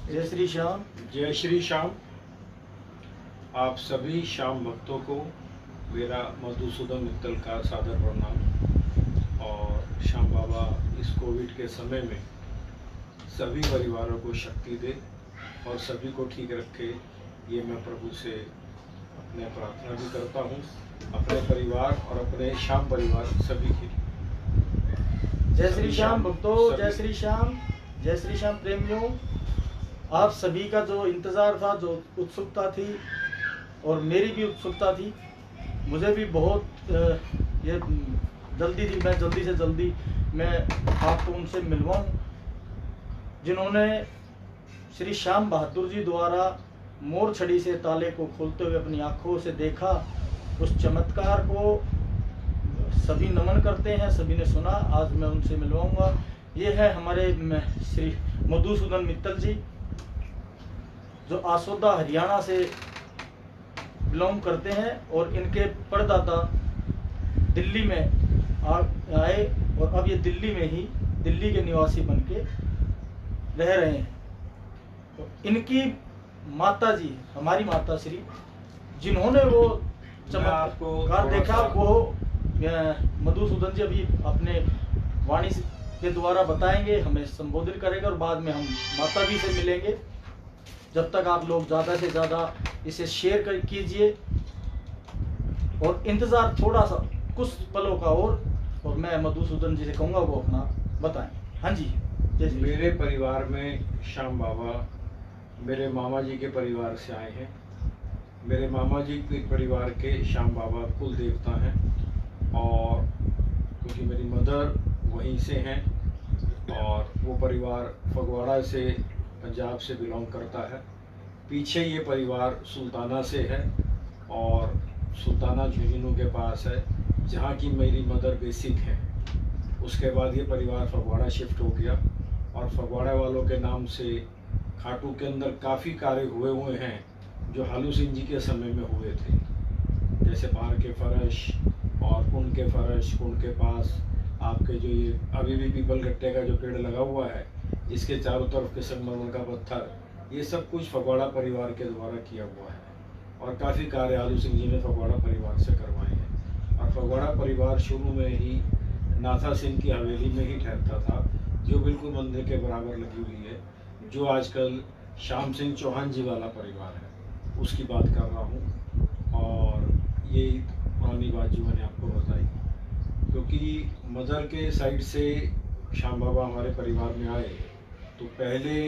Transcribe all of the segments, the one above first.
जय श्री श्याम। जय श्री श्याम। आप सभी श्याम भक्तों को मेरा मधुसूदन मित्तल का सादर प्रणाम। और श्याम बाबा इस कोविड के समय में सभी परिवारों को शक्ति दे और सभी को ठीक रखे, ये मैं प्रभु से अपने प्रार्थना भी करता हूँ, अपने परिवार और अपने श्याम परिवार सभी के लिए। जय श्री श्याम भक्तों, जय श्री श्याम, जय श्री श्याम प्रेमियों। आप सभी का जो इंतज़ार था, जो उत्सुकता थी और मेरी भी उत्सुकता थी, मुझे भी बहुत ये जल्दी थी, मैं जल्दी से जल्दी मैं आपको उनसे मिलवाऊं जिन्होंने श्री श्याम बहादुर जी द्वारा मोर छड़ी से ताले को खोलते हुए अपनी आँखों से देखा उस चमत्कार को सभी नमन करते हैं, सभी ने सुना। आज मैं उनसे मिलवाऊंगा। ये है हमारे श्री मधुसूदन मित्तल जी, जो आसोदा हरियाणा से बिलोंग करते हैं और इनके परदादा दिल्ली में आए और अब ये दिल्ली में ही दिल्ली के निवासी बन के रह रहे हैं। तो इनकी माता जी, हमारी माता श्री, जिन्होंने वो चमत्कार देखा, वो मधुसूदन जी अभी अपने वाणी के द्वारा बताएंगे, हमें संबोधित करेगा और बाद में हम माता जी से मिलेंगे। जब तक आप लोग ज़्यादा से ज़्यादा इसे शेयर कीजिए और इंतज़ार थोड़ा सा कुछ पलों का और मैं मधुसूदन जी से कहूँगा वो अपना बताएं। हाँ जी। जैसे मेरे परिवार में श्याम बाबा मेरे मामा जी के परिवार से आए हैं। मेरे मामा जी के परिवार के श्याम बाबा कुल देवता हैं और क्योंकि मेरी मदर वहीं से हैं और वो परिवार फगवाड़ा से, पंजाब से बिलोंग करता है। पीछे ये परिवार सुल्ताना से है और सुल्ताना झुंझुनू के पास है, जहाँ की मेरी मदर बेसिक है। उसके बाद ये परिवार फगवाड़ा शिफ्ट हो गया और फगवाड़ा वालों के नाम से खाटू के अंदर काफ़ी कार्य हुए हैं जो हालू सिंह जी के समय में हुए थे, जैसे बाहर के फर्श और कुंड के फर्श, कुंड के पास आपके जो ये अभी भी पीपल गट्टे का जो पेड़ लगा हुआ है, इसके चारों तरफ के संगमरमर का पत्थर, ये सब कुछ फगवाड़ा परिवार के द्वारा किया हुआ है और काफ़ी कार्य हालू सिंह जी ने फगवाड़ा परिवार से करवाए हैं। और फगवाड़ा परिवार शुरू में ही नाथा सिंह की हवेली में ही ठहरता था, जो बिल्कुल मंदिर के बराबर लगी हुई है, जो आजकल श्याम सिंह चौहान जी वाला परिवार है, उसकी बात कर रहा हूँ। और ये पुरानी बात जो मैंने आपको बताई, क्योंकि मदर के साइड से श्याम बाबा हमारे परिवार में आए तो पहले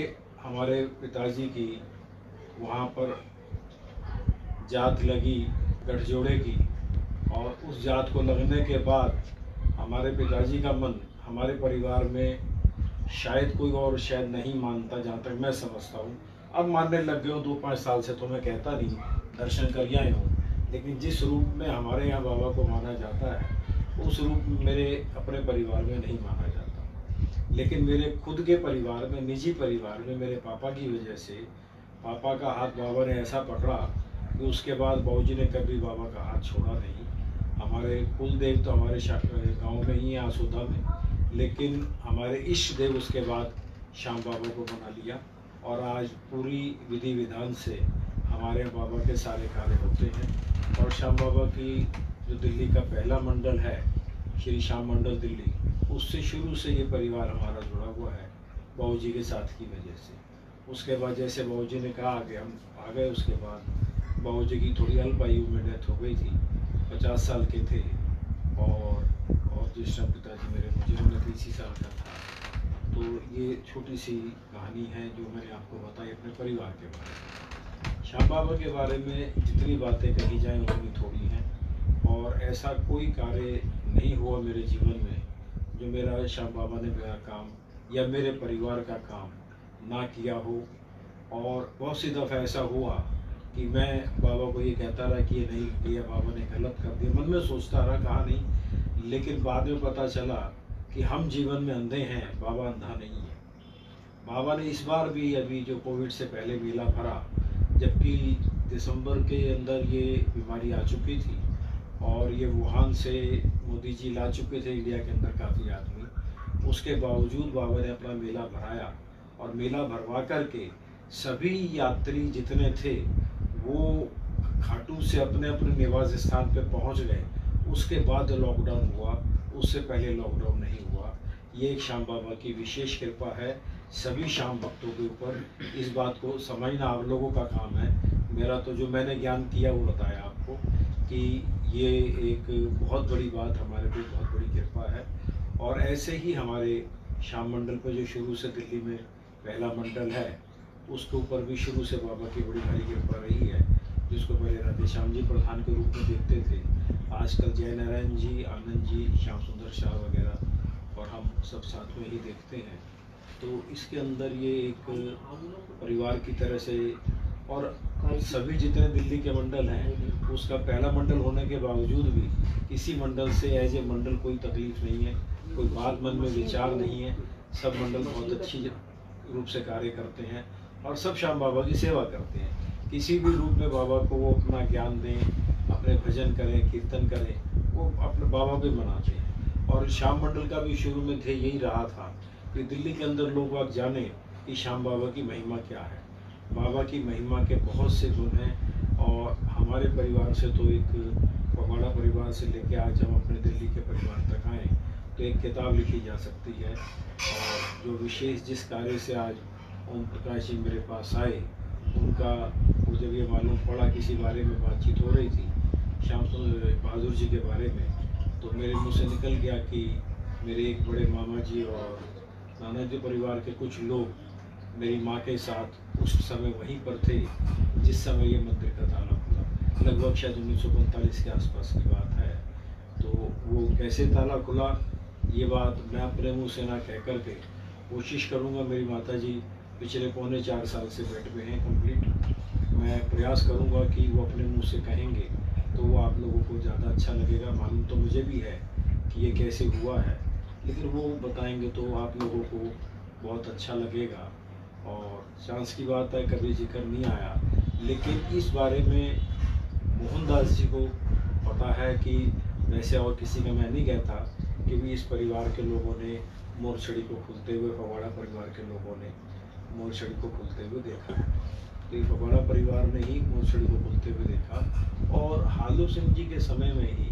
हमारे पिताजी की वहाँ पर जात लगी गठजोड़े की, और उस जात को लगने के बाद हमारे पिताजी का मन हमारे परिवार में शायद कोई और शायद नहीं मानता, जहाँ तक मैं समझता हूँ। अब मानने लग गए हो 2-5 साल से, तो मैं कहता नहीं, दर्शन कर आए हूँ, लेकिन जिस रूप में हमारे यहाँ बाबा को माना जाता है उस रूप में मेरे अपने परिवार में नहीं माना जाता। लेकिन मेरे खुद के परिवार में, निजी परिवार में, मेरे पापा की वजह से पापा का हाथ बाबा ने ऐसा पकड़ा कि उसके बाद बाबूजी ने कभी बाबा का हाथ छोड़ा नहीं। हमारे कुल देव तो हमारे गांव में ही है, आसोदा में, लेकिन हमारे इष्ट देव उसके बाद श्याम बाबा को बना लिया और आज पूरी विधि विधान से हमारे बाबा के सारे कार्य होते हैं। और श्याम बाबा की जो दिल्ली का पहला मंडल है, श्री श्याम मंडल दिल्ली, उससे शुरू से ये परिवार हमारा जुड़ा हुआ है बाबूजी के साथ की वजह से। उसके बाद जैसे बाबूजी ने कहा आगे हम आ गए, उसके बाद बाबूजी की थोड़ी अल्प आयु में डेथ हो गई थी, 50 साल के थे और जिस टाइम पिताजी मेरे गुजरे में 30 साल का था। तो ये छोटी सी कहानी है जो मैंने आपको बताई अपने परिवार के बारे में। श्याम बाबा के बारे में जितनी बातें कही जाएँ उतनी थोड़ी हैं और ऐसा कोई कार्य नहीं हुआ मेरे जीवन में जो मेरा श्याम बाबा ने मेरा काम या मेरे परिवार का काम ना किया हो। और बहुत सी दफ़ा ऐसा हुआ कि मैं बाबा को ये कहता रहा कि ये नहीं किया, बाबा ने गलत कर दिया, मन में सोचता रहा, कहा नहीं, लेकिन बाद में पता चला कि हम जीवन में अंधे हैं, बाबा अंधा नहीं है। बाबा ने इस बार भी, अभी जो कोविड से पहले मेला भरा, जबकि दिसंबर के अंदर ये बीमारी आ चुकी थी और ये वुहान से मोदी जी ला चुके थे इंडिया के अंदर काफ़ी आदमी, उसके बावजूद बाबा ने अपना मेला भराया और मेला भरवा करके सभी यात्री जितने थे वो खाटू से अपने अपने निवास स्थान पर पहुंच गए। उसके बाद लॉकडाउन हुआ, उससे पहले लॉकडाउन नहीं हुआ। ये एक श्याम बाबा की विशेष कृपा है सभी श्याम भक्तों के ऊपर। इस बात को समझना आप लोगों का काम है। मेरा तो जो मैंने ज्ञान किया वो बताया आपको कि ये एक बहुत बड़ी बात हमारे पे बहुत बड़ी कृपा है। और ऐसे ही हमारे श्याम मंडल पे जो शुरू से दिल्ली में पहला मंडल है उसके ऊपर भी शुरू से बाबा की बड़ी भारी कृपा रही है, जिसको पहले राधे श्याम जी प्रधान के रूप में देखते थे। आजकल जय नारायण जी, आनंद जी, श्याम सुंदर शाह वगैरह और हम सब साथ में ही देखते हैं। तो इसके अंदर ये एक परिवार की तरह से, और सभी जितने दिल्ली के मंडल हैं उसका पहला मंडल होने के बावजूद भी किसी मंडल से एज ए मंडल कोई तकलीफ नहीं है, कोई बात मन में विचार नहीं है। सब मंडल बहुत अच्छी रूप से कार्य करते हैं और सब श्याम बाबा की सेवा करते हैं। किसी भी रूप में बाबा को वो अपना ज्ञान दें, अपने भजन करें, कीर्तन करें, वो अपने बाबा को मनाते हैं। और श्याम मंडल का भी शुरू में ध्येय यही रहा था कि दिल्ली के अंदर लोग बाग जाने कि श्याम बाबा की महिमा क्या है। बाबा की महिमा के बहुत से गुण हैं और हमारे परिवार से तो एक फगवाड़ा परिवार से लेके आज हम अपने दिल्ली के परिवार तक आए तो एक किताब लिखी जा सकती है। और जो विशेष जिस कार्य से आज ओम प्रकाश जी मेरे पास आए उनका वो जब ये मालूम पड़ा, किसी बारे में बातचीत हो रही थी श्याम बहादुर जी के बारे में, तो मेरे मुंह से निकल गया कि मेरे एक बड़े मामा जी और नाना जी परिवार के कुछ लोग मेरी माँ के साथ उस समय वहीं पर थे जिस समय ये मंदिर का ताला खुला। लगभग शायद 1945 के आसपास की बात है। तो वो कैसे ताला खुला ये बात मैं अपने मुंह से ना कह कर के कोशिश करूँगा। मेरी माता जी पिछले पौने 4 साल से बेड पे हैं कंप्लीट। मैं प्रयास करूँगा कि वो अपने मुंह से कहेंगे तो वो आप लोगों को ज़्यादा अच्छा लगेगा। मालूम तो मुझे भी है कि ये कैसे हुआ है, लेकिन वो बताएंगे तो आप लोगों को बहुत अच्छा लगेगा। और चांस की बात है कभी जिक्र नहीं आया, लेकिन इस बारे में मोहनदास जी को पता है कि वैसे और किसी का मैं नहीं कहता कि भी इस परिवार के लोगों ने मोरछड़ी को खुलते हुए, फगवाड़ा परिवार के लोगों ने मोरछड़ी को खुलते हुए देखा है। तो ये फगवाड़ा परिवार ने ही मोरछड़ी को खुलते हुए देखा। और हालू सिंह जी के समय में ही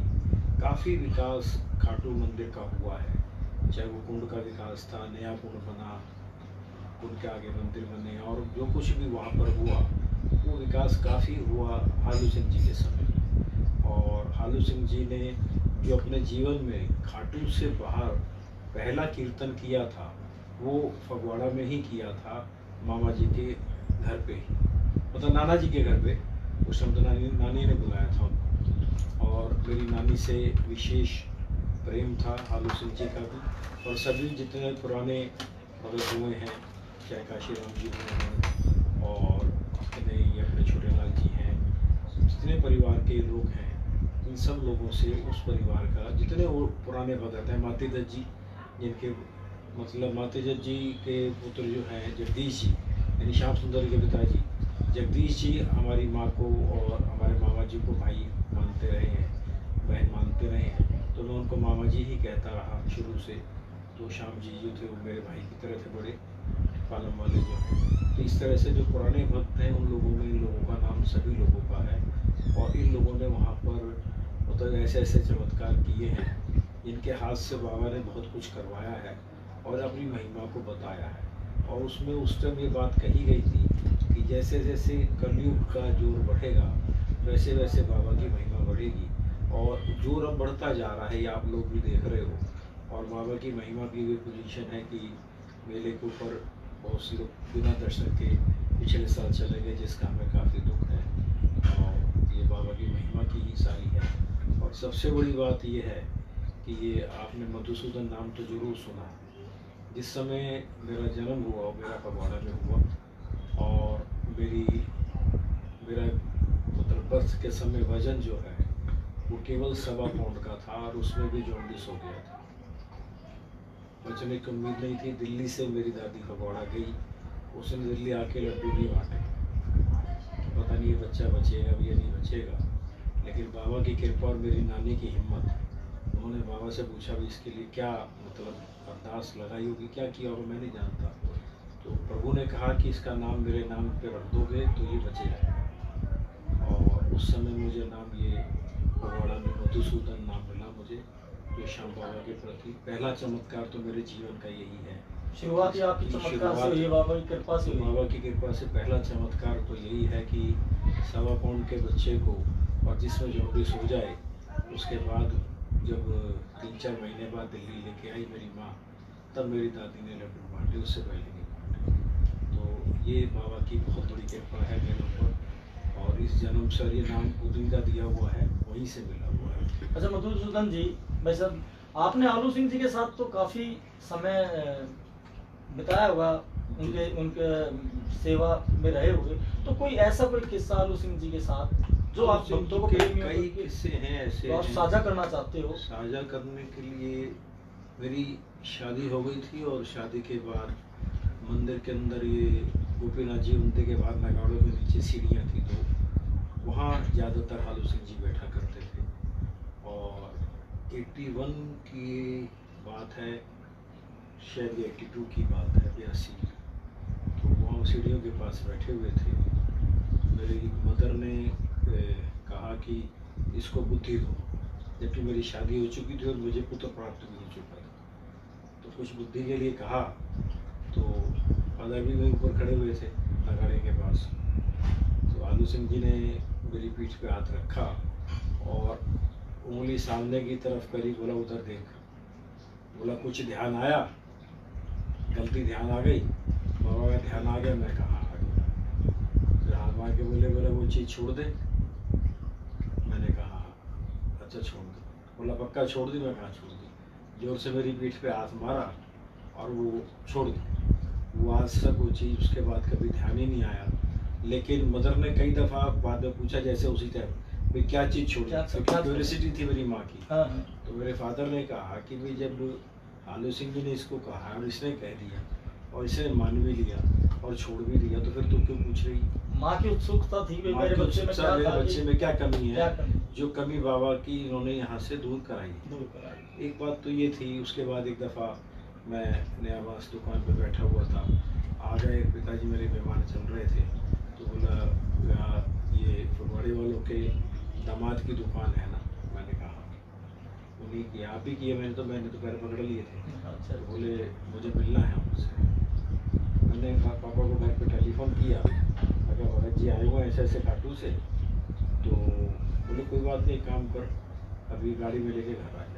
काफ़ी विकास खाटू मंदिर का हुआ है। चाहे वो कुंड का विकास था, नया कुंड बना, कुंड के आगे मंदिर बने, और जो कुछ भी वहाँ पर हुआ वो विकास काफ़ी हुआ हालू सिंह जी के समय। और हालू सिंह जी ने जो अपने जीवन में खाटू से बाहर पहला कीर्तन किया था वो फगवाड़ा में ही किया था, मामा जी के घर पे ही, मतलब नाना जी के घर पे। उस समय तो नानी ने बुलाया था उनको। और मेरी नानी से विशेष प्रेम था हालू सिंह जी का भी। और सभी जितने पुराने भगत हुए हैं, चाहे काशीराम जी हुए हैं और जितने ये अपने छोटे लाल जी हैं, जितने परिवार के लोग हैं, इन सब लोगों से उस परिवार का जितने वो पुराने भगत हैं, माती दत्त जी जिनके मतलब माती दत्त जी के पुत्र जो हैं जगदीश जी, यानी श्याम सुंदर के पिताजी जगदीश जी हमारी माँ को और हमारे मामा जी को भाई मानते रहे हैं, बहन मानते रहे हैं। तो मैं उनको मामा जी ही कहता रहा शुरू से। तो श्याम जी जो थे वो मेरे भाई की तरह थे, बड़े पालम वाले जो हैं। तो इस तरह से जो पुराने भक्त हैं उन लोगों में इन लोगों का नाम सभी लोगों का है। और इन लोगों ने वहाँ पर मतलब ऐसे ऐसे चमत्कार किए हैं, इनके हाथ से बाबा ने बहुत कुछ करवाया है और अपनी महिमा को बताया है। और उसमें उस टाइम ये बात कही गई थी कि जैसे जैसे कलयुग का जोर बढ़ेगा वैसे वैसे बाबा की महिमा बढ़ेगी। और जोर अब बढ़ता जा रहा है, ये आप लोग भी देख रहे हो। और बाबा की महिमा की भी पोजीशन है कि मेले के ऊपर बहुत से लोग बिना दर्शन के पिछले साल चले गए, जिसका हमें काफ़ी दुख है। और ये बाबा की महिमा की ही सारी है। और सबसे बड़ी बात ये है कि ये आपने मधुसूदन नाम तो जरूर सुना। जिस समय मेरा जन्म हुआ मेरा फगवाड़ा में हुआ और मेरा मतलब बर्थ के समय वजन जो है वो केवल 1.25 पाउंड का था और उसमें भी जॉन्डिस हो गया था। बचने की उम्मीद नहीं थी। दिल्ली से मेरी दादी फगवाड़ा गई, उसने दिल्ली आके लड्डू नहीं बांटे। तो पता नहीं ये बच्चा बचेगा भी या नहीं बचेगा, लेकिन बाबा की कृपा और मेरी नानी की हिम्मत, उन्होंने बाबा से पूछा भी इसके लिए क्या मतलब अरदास लगाई होगी, क्या किया होगा, मैं नहीं जानता। तो प्रभु ने कहा कि इसका नाम मेरे नाम पे रख दोगे तो ये बचेगा। और उस समय मुझे नाम ये फगवाड़ा में मधुसूदन नाम मिला मुझे। तो श्याम बाबा के प्रति पहला चमत्कार तो मेरे जीवन का यही है। शुरुआत ही आपकी चमत्कार से हुई है, बाबा की कृपा से हुई है। बाबा की कृपा से पहला चमत्कार तो यही है कि 1.25 पाउंड के बच्चे को, और जिसमें जॉन्डिस हो जाए, उसके बाद जब 3-4 महीने बाद दिल्ली लेके आई मेरी माँ, तब मेरी दादी ने लड्डू बांटे, उससे पहले नहीं बांटे। तो ये बाबा की बहुत बड़ी कृपा है मेरे ऊपर। और इस जन्म से ये नाम उन्हीं का दिया हुआ है, वहीं से मिला हुआ है। अच्छा मधुसूदन जी, भाई साहब, आपने आलू सिंह जी के साथ तो काफी समय बिताया होगा, उनके सेवा में रहे होंगे, तो कोई ऐसा कोई किस्सा आलू सिंह जी के साथ जो आप भक्तों को कई किस्से हैं ऐसे तो आप साझा करना चाहते हो? साझा करने के लिए मेरी शादी हो गई थी, और शादी के बाद मंदिर के अंदर ये गोपीनाथ जी मंदिर के बाद नगाड़ों में नीचे सीढ़ियाँ थी, तो वहाँ ज़्यादातर आलू सिंह जी बैठा करते थे। और 81 की बात है, शायद 82 की बात है, 82, तो वहाँ सीढ़ियों के पास बैठे हुए थे। मेरी मदर ने कहा कि इसको बुद्धि दो, जबकि मेरी शादी हो चुकी थी और मुझे पुत्र प्राप्त भी हो चुका था। तो कुछ बुद्धि के लिए कहा, तो फादर भी वहीं ऊपर खड़े हुए थे नगाड़े के पास। तो आलू सिंह जी ने मेरी पीठ पे हाथ रखा और उंगली सामने की तरफ करी, बोला उधर देख। बोला कुछ ध्यान आया, गलती ध्यान आ गई, बाबा का ध्यान आ गया। मैं कहा आ गया। फिर हाथ मार के बोले वो चीज़ छोड़ दे। मैंने कहा अच्छा छोड़ दो। बोला पक्का छोड़ दी? मैं कहा छोड़ दी। जोर से मेरी पीठ पे हाथ मारा और वो छोड़ दी। वो आज तक वो चीज़ उसके बाद कभी ध्यान ही नहीं आया। लेकिन मदर ने कई दफ़ा बाद में पूछा, जैसे उसी टाइम, भाई क्या चीज़ छोड़ी, क्योंकि क्यूरियोसिटी थी मेरी माँ की। तो मेरे फादर ने कहा कि भाई जब आलू सिंह जी ने इसको कहा और इसने कह दिया और इसने मान भी लिया और छोड़ भी दिया, तो फिर तू क्यों पूछ रही? माँ की उत्सुकता थी, मेरे बच्चे में क्या कमी है, जो कमी बाबा की इन्होंने यहाँ से दूर कराई। एक बात तो ये थी। उसके बाद एक दफ़ा मैं नयाबास दुकान पर बैठा हुआ था, आ गए पिताजी मेरे मेहमान चल रहे थे, तो बोला ये फुलवाड़ी वालों के दामाद की दुकान है ना? मैंने कहा उन्हीं की। आप ही की है? मैंने तो पैर पकड़ लिए थे। अच्छा। तो बोले मुझे मिलना है आपसे। मैंने पापा को घर पे टेलीफोन किया, अगर भगत जी आए हुए ऐसे ऐसे खाटू से, तो बोले कोई बात नहीं, काम कर, अभी गाड़ी में लेके घर आ जा।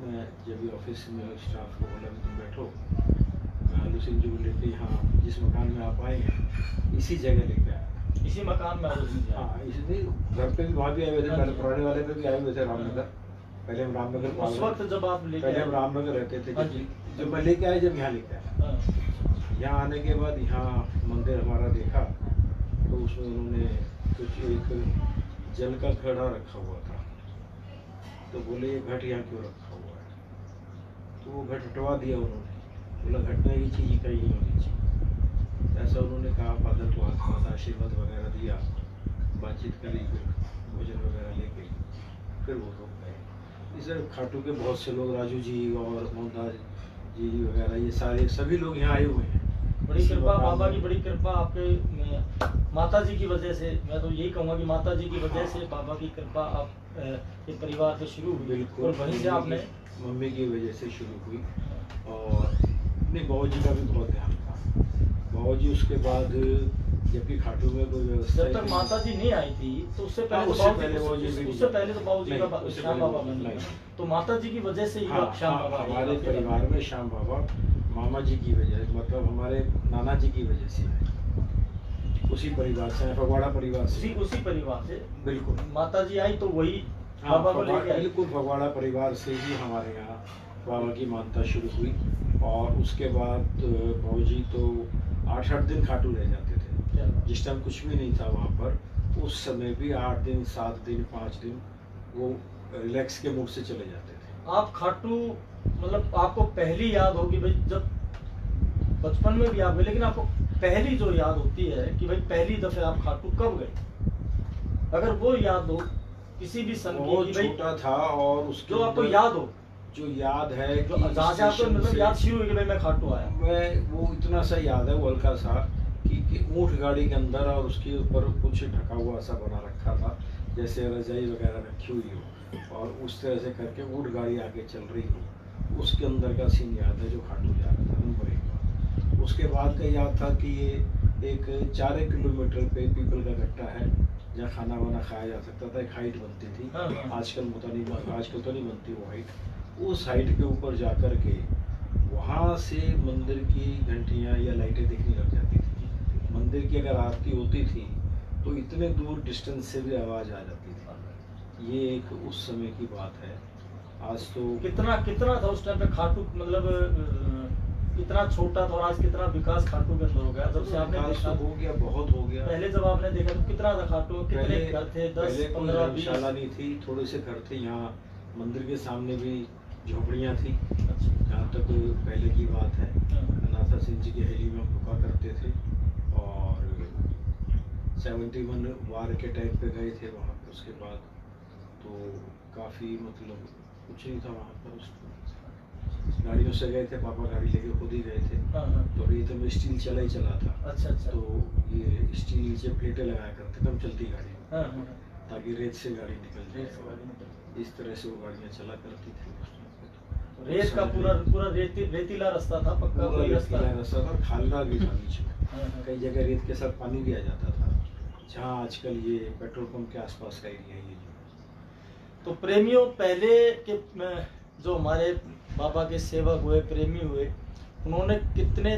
मैं जब भी ऑफिस में स्टाफ को बोला तुम बैठो, मैं आलू सिंह जी को लेके यहाँ जिस मकान में आप आए हैं इसी जगह लेके आया। इसी मकान में आलू सिंह? हाँ, इसलिए घर पे भी वहाँ भी आए हुए थे, पहले पुराने वाले पे भी आए हुए थे रामनगर। पहले हम रामनगर, उस वक्त जब आप पहले हम रामनगर रहते थे, जब मैं लेके आया, जब यहाँ लेके आया। यहाँ आने के बाद यहाँ मंदिर हमारा देखा, तो उसमें उन्होंने कुछ एक जल का घड़ा रखा हुआ था। तो बोले ये घट यहाँ क्यों रखा हुआ है? तो वो घट हटवा दिया उन्होंने। बोला घटने की चीज़ कहीं नहीं होनी चाहिए। ऐसा उन्होंने कहा। फादर को हाथ आशीर्वाद वगैरह दिया, बातचीत करी, फिर भोजन वगैरह लेके फिर वो लोग गए। इस खाटू के बहुत से लोग, राजू जी और मोहनदास जी वगैरह, ये सारे सभी लोग यहाँ आए हुए हैं। बड़ी कृपा, बाबा की बड़ी कृपा आपके माता जी की वजह से। मैं तो यही कहूँगा कि माता जी की वजह से बाबा की कृपा आप के परिवार पे शुरू हुई। बिल्कुल। और वहीं से आपने मम्मी की वजह से शुरू हुई। और नहीं, बाबू जी का भी बहुत ध्यान था। बाबू जी उसके बाद जबकि खाटू में कोई व्यवस्था, जब तक माता जी नहीं आई थी तो उससे पहले तो बाबू जी का श्याम बाबा बन गए। तो माता जी की वजह से ही श्याम बाबा हमारे परिवार में श्याम बाबा मामा जी की वजह, मतलब हमारे नाना जी की वजह से है। उसी परिवार से, फगवाड़ा परिवार से, उसी परिवार से। बिल्कुल। माता जी आई तो वही बाबा को लेके आई। बिल्कुल, फगवाड़ा परिवार से ही हमारे यहाँ बाबा की मानता शुरू हुई। और उसके बाद बाबू जी तो 8-8 दिन खाटू रह जाते थे। जिस टाइम कुछ भी नहीं था वहाँ पर, उस समय भी 8 दिन, 7 दिन, 5 दिन वो रिलैक्स के मूड से चले जाते थे। आप खाटू, मतलब आपको पहली याद होगी भाई, जब बचपन में भी आप गए, लेकिन आपको पहली जो याद होती है कि भाई पहली दफे आप खाटू कब गए, अगर वो याद हो किसी भी सन की बहुत कि भाई छोटा था, और उसके जो आपको अंदर याद हो, जो याद है जो कि जहाँ से आपको स्टेशन मतलब से याद शुरू हुई कि भाई मैं खाटू आया। मैं वो इतना सा याद है, वो हल्का सा कि ऊँट गाड़ी के अंदर और उसके ऊपर कुछ ढका हुआ सा बना रखा था, जैसे रजाई वगैरह रखी हुई हो, और उस तरह से करके ऊँट गाड़ी आगे चल रही हो, उसके अंदर का सीन याद है जो खाटू जा रहा था। नंबर 1 बात। उसके बाद का याद था कि ये एक 4 किलोमीटर पे पीपल का गट्टा है जहाँ खाना वाना खाया जा सकता था, एक हाइट बनती थी। हाँ, हाँ। आजकल तो नहीं बनती वो हाइट। उस हाइट के ऊपर जा कर के वहाँ से मंदिर की घंटियाँ या लाइटें दिखने लग जाती थी। मंदिर की अगर आरती होती थी तो इतने दूर डिस्टेंस से भी आवाज़ आ जाती थी। ये एक उस समय की बात है। आज तो कितना कितना था उस टाइम पे खाटू, मतलब कितना छोटा था, और आज कितना विकास खाटू के अंदर हो गया जब से आपने विकास देखा। तो हो गया, बहुत हो गया। पहले जब आपने देखा तो कितना था खाटू, कितने पहले घर थे? 10, पहले कोई 15, 20? धर्मशाला नहीं थी, थोड़े से घर थे। यहाँ मंदिर के सामने भी झोपड़ियाँ थी, अच्छा। जहाँ तक पहले की बात है। हाँ। अनाथा सिंह जी की हवेली में हम रुका करते थे, और 71 वार के टाइम पे गए थे वहाँ पर। उसके बाद तो काफ़ी मतलब कुछ नहीं था वहाँ पर। उसको गाड़ियों से गए थे, पापा गाड़ी लेके खुद ही गए थे। हाँ, हाँ। तो अभी तो स्टील चला ही चला था। अच्छा अच्छा। तो ये स्टील से प्लेटें लगाया करते थे हम चलती गाड़ी में, हाँ, हाँ, हाँ। ताकि रेत से गाड़ी निकल रेत से गाड़ी जाए। निकल इस तरह से वो गाड़ियाँ चला करती थी उस टाइम पे। तो रेत का पूरा पूरा रेतीला रास्ता था, पक्का पूरा कोई रास्ता? रेतीला रास्ता था, खाला भी था बीच में। हाँ, हाँ। कई जगह रेत के साथ पानी भी आ जाता था, जहाँ आजकल ये पेट्रोल पंप के आसपास का एरिया है ये जो। तो प्रेमियों, पहले के जो हमारे बाबा के सेवक हुए, प्रेमी हुए, उन्होंने कितने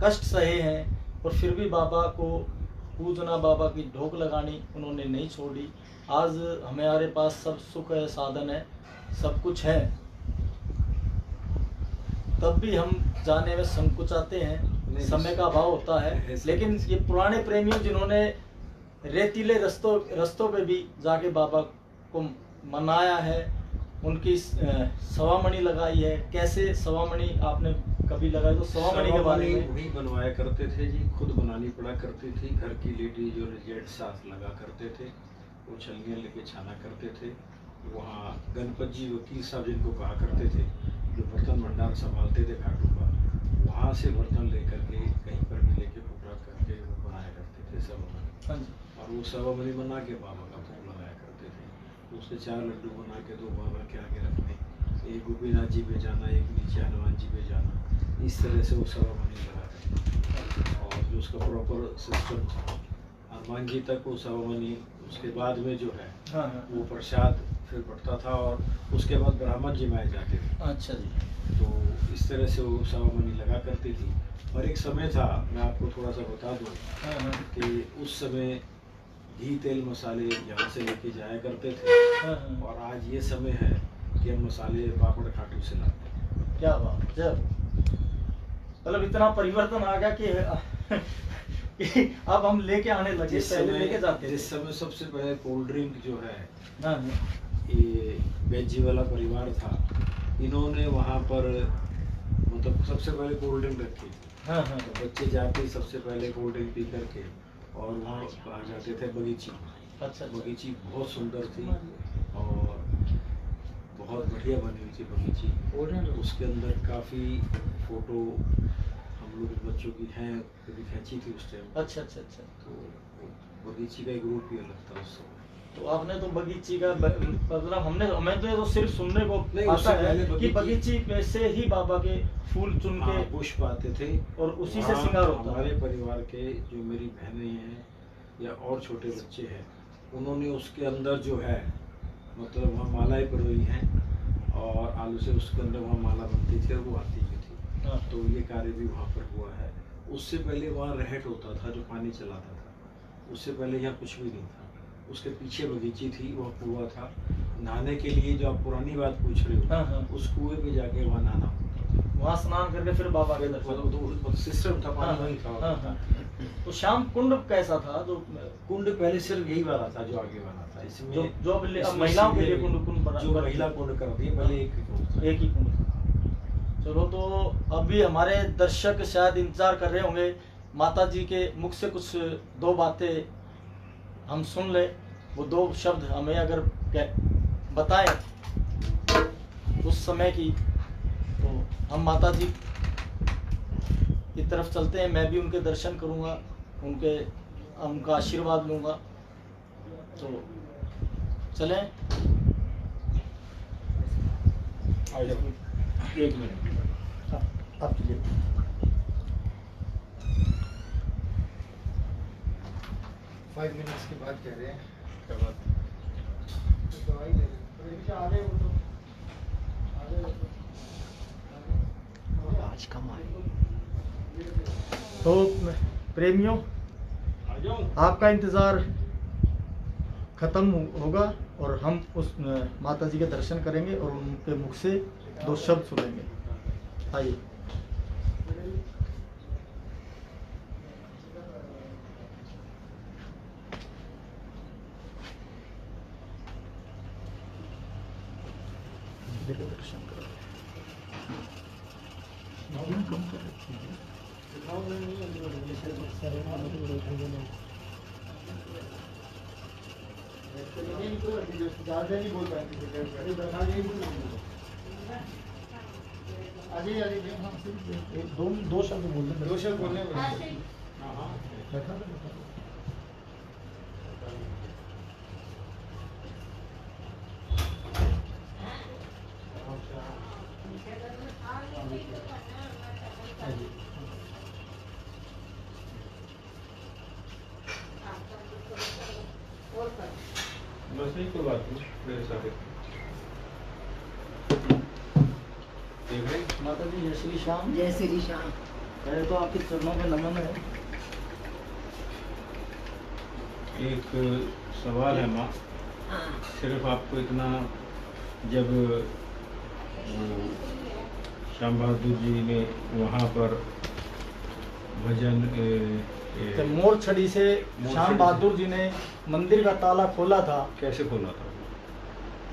कष्ट सहे हैं, और फिर भी बाबा को पूजना, बाबा की ढोक लगानी उन्होंने नहीं छोड़ी। आज हमारे पास सब सुख है, साधन है, सब कुछ है, तब भी हम जाने में संकुचाते हैं, समय का अभाव होता है। लेकिन ये पुराने प्रेमियों जिन्होंने रेतीले रस्तों पे भी जाके बाबा को मनाया है, उनकी सवामणि लगाई है। कैसे सवामणि आपने कभी लगाई? तो सवामणि के बारे में। वही बनवाया करते थे जी, खुद बनानी पड़ा करती थी। घर की लेडीज और जेंट्स साथ लगा करते थे, वो छलनियाँ लेके छाना करते थे। वहाँ गणपत जी वकील साहब जिनको कहा करते थे, जो बर्तन भंडार संभालते थे खाटू का, वहाँ से बर्तन लेकर के कहीं पर भी लेके फुकरा करके वो बनाया करते थे सवामणि। हाँ जी। और वो सवामणि बना के बाबा का भोग लगाया करते थे। तो उसके 4 लड्डू बना के 2 बाबा के आगे रखने, एक गोपीनाथ जी पे जाना, एक नीचे हनुमान जी पे जाना। इस तरह से वो सवामणि लगा करते। और जो उसका प्रॉपर सिस्टम था, हनुमान जी तक वो सवामणि, उसके बाद में जो है हाँ, हाँ। वो प्रसाद फिर बढ़ता था, और उसके बाद ब्राह्मण जिमाए जाते थे। अच्छा जी। तो इस तरह से वो सवामणि लगा करती थी। और एक समय था, मैं आपको थोड़ा सा बता दूं, हाँ, हाँ। कि उस समय घी तेल मसाले यहाँ से लेके जाया करते थे, हाँ, हाँ। और आज ये समय है कि हम मसाले पापड़ खाटू से लाते हैं। क्या बात, जब मतलब इतना परिवर्तन आ गया कि कि अब हम लेके आने लगे, पहले लेके जाते थे। जिस समय सबसे पहले कोल्ड ड्रिंक जो है, हाँ, हाँ। ये बेजी वाला परिवार था, इन्होंने वहाँ पर मतलब सबसे पहले कोल्ड ड्रिंक रखी। हाँ, हाँ। तो बच्चे जाते सबसे पहले कोल्ड ड्रिंक पी करके, और वहाँ आ जाते थे बगीची। अच्छा। बगीची बहुत सुंदर थी और बहुत बढ़िया बनी हुई थी बगीची। उसके अंदर काफ़ी फोटो हम लोग बच्चों की हैं, कभी खींची थी उस टाइम। अच्छा अच्छा अच्छा। तो बगीची का एक रूप ही अलग था उस समय। तो आपने तो बगीची का मतलब हमें तो ये तो सिर्फ सुनने को नहीं, आता उससे पहले है कि बगीची में से ही बाबा के फूल चुन के पुष्प आते थे, और उसी से श्रृंगार होता है। हमारे परिवार के जो मेरी बहनें हैं या और छोटे बच्चे हैं, उन्होंने उसके अंदर जो है मतलब वहाँ मालाएं पिरोई हैं, और आलू से उसके अंदर वहाँ माला बनती थी और वो आती भी थी। हाँ। तो ये कार्य भी वहाँ पर हुआ है। उससे पहले वहाँ रहट होता था जो पानी चलाता था, उससे पहले यहाँ कुछ भी नहीं था। उसके पीछे बगीची थी, वहाँ कुआं था नहाने के लिए। जो आप पुरानी बात पूछ रहे हो, हाँ, हाँ। उस कुएं पे जाके वहाँ नहाना होता था। वहाँ स्नान करके फिर बाबा के दर्शन। तो सिस्टम था, पानी वहीं था। हाँ, हाँ। तो श्याम कुंड कैसा था? जो कुंड पहले सिर्फ यही वाला था जो आगे वाला था। इसमें जो अब महिलाओं के लिए कुंड बना, जो महिला कुंड कर दिए, पहले एक ही कुंड था। एक ही कुंड था। चलो, तो अभी हमारे दर्शक शायद इंतजार कर रहे होंगे, माता जी के मुख से कुछ 2 बातें हम सुन ले। वो 2 शब्द हमें अगर बताएं उस समय की, तो हम माता जी की तरफ चलते हैं। मैं भी उनके दर्शन करूंगा, उनका आशीर्वाद लूंगा। तो चलें। एक मिनट आप चलिए। फाइव मिनट्स की बात कह रहे हैं। क्या बात? दवाई दे रहे आज कम आए। तो प्रेमियों, आ जाओ। आपका इंतज़ार खत्म होगा और हम उस माता जी के दर्शन करेंगे और उनके मुख से 2 शब्द सुनेंगे। आइए। देखो दर्शन करो। ज़्यादा नहीं बोल पाएंगे। दो शब्द बोल दें। 2 शब्द बोलने में बस नहीं, कोई बात नहीं, मेरे साथ देख रहे हैं? माता जी जय श्री श्याम। जय श्री श्याम। पहले तो आपके चरणों में नमन है। एक सवाल है माँ, हाँ, सिर्फ आपको इतना, जब वो श्याम बहादुर जी ने वहाँ पर भजन तो मोर छड़ी से श्याम बहादुर जी ने मंदिर का ताला खोला था। कैसे खोला था?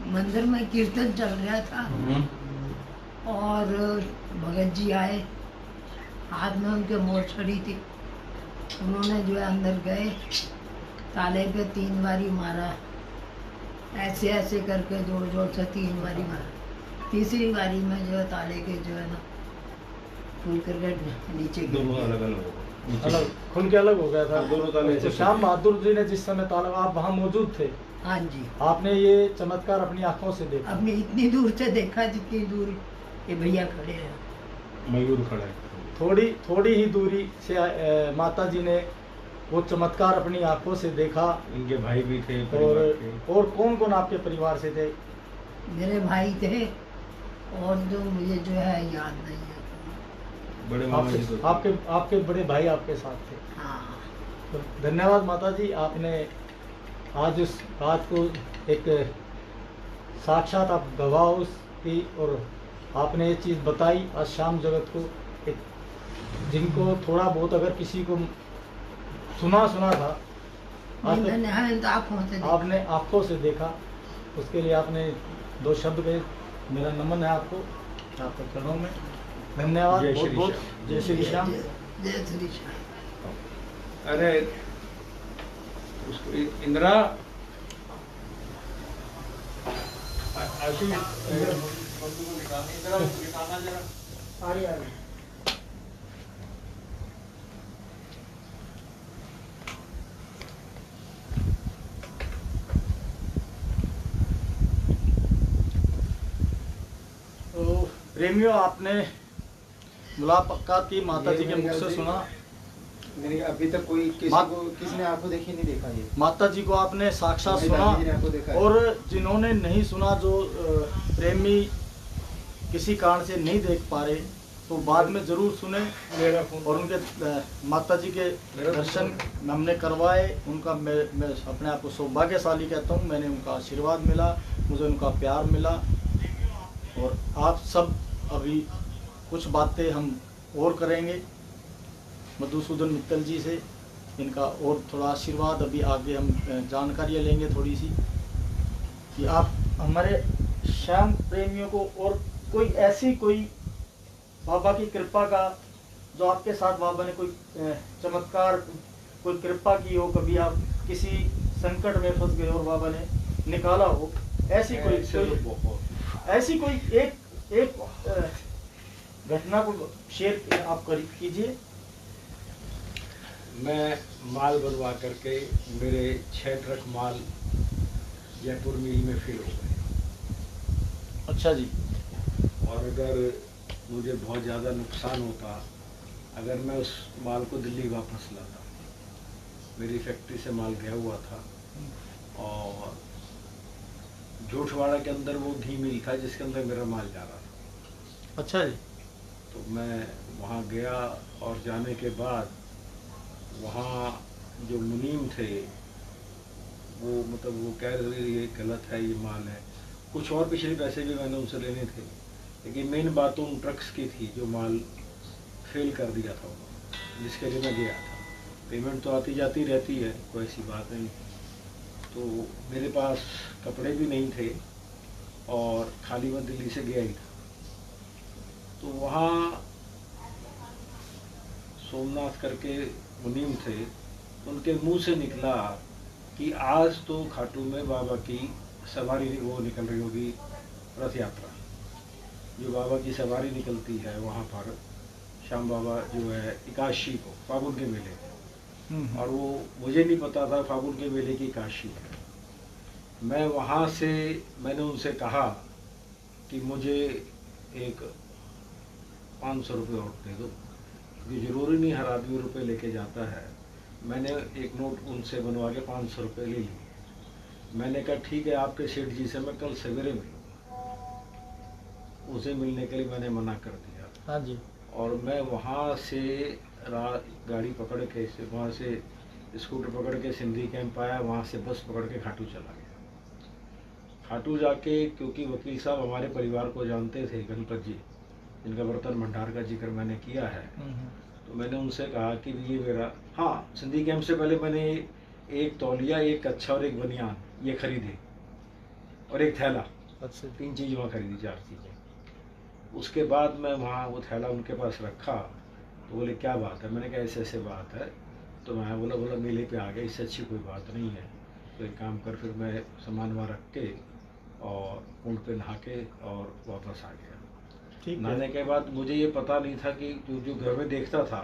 मंदिर में कीर्तन चल रहा था और भगत जी आए, हाथ में उनके मोर छड़ी थी। उन्होंने जो है अंदर गए, ताले पे 3 बारी मारा, ऐसे ऐसे करके जोर जोर से 3 बारी मारा। तीसरी बारी में जो है ताले के जो है ना खुल करके नीचे गिर दोनों गए। अलग अलग हो गए। अलग खुल के अलग हो गया था। दोनों ताले तो ऐसे श्याम बहादुर जी ने जिस समय ताला, आप वहाँ मौजूद थे, हाँ जी, आपने ये चमत्कार अपनी आंखों से देखा। अपनी इतनी दूर से देखा जितनी दूर ये भैया खड़े हैं। मयूर खड़ा है। थोड़ी ही दूरी से माता जी ने वो चमत्कार अपनी आंखों से देखा। इनके भाई भी थे, परिवार थे। और कौन कौन आपके परिवार से थे? मेरे भाई थे और जो मुझे जो है याद नहीं है। बड़े मामा जी तो थे। आपके बड़े भाई आपके साथ थे। हाँ, तो धन्यवाद माता जी, आपने आज उस बात को एक साक्षात आप गवाह उसकी, और आपने ये चीज़ बताई आज शाम जगत को, एक जिनको थोड़ा बहुत अगर किसी को सुना था, आज नहीं, मैंने तो आँखों से देखा। आपने आंखों से देखा, उसके लिए आपने 2 शब्द कहे। मेरा नमन है आपको, आपके चरणों में धन्यवाद। जय बहुत श्री बहुत श्याम। जय श्री श्याम। जय श्री श्याम। अरे उसको इंदिरा, आशीष, आ रही। तो प्रेमियों, आपने मुलाकात की माता जी के मुख से सुना। मेरी अभी तक कोई किसी ने आंखों देखी नहीं देखा ये। माता जी को आपने साक्षात मेरी सुना, दादी जी ने आंखों देखा है। और जिन्होंने नहीं सुना, जो प्रेमी किसी कारण से नहीं देख पा रहे, तो बाद में जरूर सुने। मेरा फोन और उनके माता जी के दर्शन हमने करवाए। उनका मैं अपने आप को सौभाग्यशाली कहता हूँ। मैंने उनका आशीर्वाद मिला, मुझे उनका प्यार मिला। और आप सब अभी कुछ बातें हम और करेंगे मधुसूदन मित्तल जी से। इनका और थोड़ा आशीर्वाद अभी आगे हम जानकारियाँ लेंगे थोड़ी सी, कि आप हमारे श्याम प्रेमियों को और कोई बाबा की कृपा का, जो आपके साथ बाबा ने कोई चमत्कार, कोई कृपा की हो, कभी आप किसी संकट में फंस गए और बाबा ने निकाला हो, ऐसी ऐसी कोई एक घटना को शेयर आप कीजिए। मैं माल बनवा करके मेरे 6 ट्रक माल जयपुर मिल में फिल हो गए। अच्छा जी। और अगर मुझे बहुत ज़्यादा नुकसान होता अगर मैं उस माल को दिल्ली वापस लाता, मेरी फैक्ट्री से माल गया हुआ था और जोठवाड़ा के अंदर वो घी मिल था जिसके अंदर मेरा माल जा रहा था। अच्छा जी। तो मैं वहाँ गया और जाने के बाद वहाँ जो मुनीम थे वो मतलब वो कह रहे थे ये गलत है, ये माल है। कुछ और पिछले पैसे भी मैंने उनसे लेने थे, लेकिन मेन बात तो उन ट्रक्स की थी जो माल फेल कर दिया था उन्होंने, जिसके लिए मैं गया था। पेमेंट तो आती जाती रहती है, कोई ऐसी बात नहीं। तो मेरे पास कपड़े भी नहीं थे और खाली मैं दिल्ली से गया ही था। तो वहाँ सोमनाथ करके मुनीम थे, उनके मुंह से निकला कि आज तो खाटू में बाबा की सवारी वो निकल रही होगी, रथ यात्रा जो बाबा की सवारी निकलती है वहाँ पर श्याम बाबा जो है 81 को फागुन के मेले में, और वो मुझे नहीं पता था फागुन के मेले की 81 है। मैं वहाँ से मैंने उनसे कहा कि मुझे एक 500 रुपये और दे दो, क्योंकि ज़रूरी नहीं हर आदमी रुपये लेके जाता है। मैंने एक नोट उनसे बनवा के 500 रुपये ले लिए। मैंने कहा ठीक है, आपके सेठ जी से मैं कल सवेरे मिलूँगा। उसे मिलने के लिए मैंने मना कर दिया। हाँ जी। और मैं वहाँ से गाड़ी पकड़ के वहाँ से स्कूटर पकड़ के सिंधी कैंप आया, वहाँ से बस पकड़ के खाटू चला गया। खाटू जाके, क्योंकि वकील साहब हमारे परिवार को जानते थे, गणपत जी जिनका बर्तन भंडार का जिक्र मैंने किया है, तो मैंने उनसे कहा कि ये मेरा, हाँ सिंधी कैंप से पहले मैंने एक तौलिया, एक कच्छा और एक बनियान ये खरीदे और एक थैला। अच्छा। 3 चीज़ वहाँ खरीदी, 4 चीज़ें। उसके बाद मैं वहाँ वो थैला उनके पास रखा, तो बोले क्या बात है? मैंने कहा ऐसे ऐसे बात है। तो मैं बोला मेले पे आ गया, इससे अच्छी कोई बात नहीं है, तो एक काम कर। फिर मैं सामान वहाँ रख के और कुंड पे नहा के और वापस आ गया। नहाने के बाद मुझे ये पता नहीं था कि जो घर में देखता था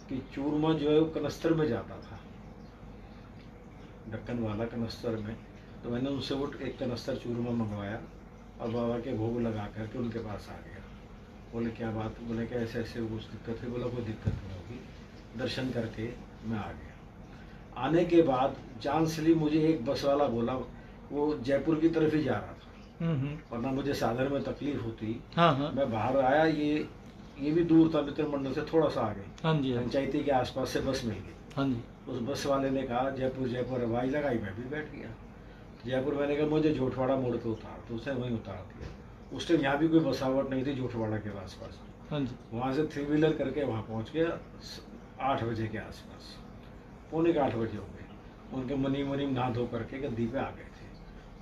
कि चूरमा जो है वो कनस्तर में जाता था, ढक्कन वाला कनस्तर में। तो मैंने उनसे वो एक कनस्तर चूरमा मंगवाया और बाबा के भोग लगा करके उनके पास आ गया। बोले क्या बात? बोले क्या ऐसे ऐसे कुछ दिक्कत है? बोला कोई दिक्कत नहीं होगी। दर्शन करके मैं आ गया। आने के बाद चांसली मुझे एक बस वाला बोला, वो जयपुर की तरफ ही जा रहा था, वरना मुझे साधन में तकलीफ होती। हाँ। मैं बाहर आया, ये भी दूर था, मित्र मंडल से थोड़ा सा आगे, हाँ जी। पंचायती के आसपास से बस मिल गई। हाँ जी। उस बस वाले ने कहा जयपुर हवाई लगाई, मैं भी बैठ गया। जयपुर मैंने कहा मुझे जोठवाड़ा मोड़ पे उतार, तो उसने वहीं उतार दिया। उस टाइम यहाँ भी कोई बसावट नहीं थी जोठवाड़ा के आसपास। हाँ जी। वहाँ से 3 व्हीलर करके वहाँ पहुँच गया 8 बजे के आसपास, पौने के 8 बजे हो गए। उनके मुनीम नहा धो करके गद्दी पे आ गए थे।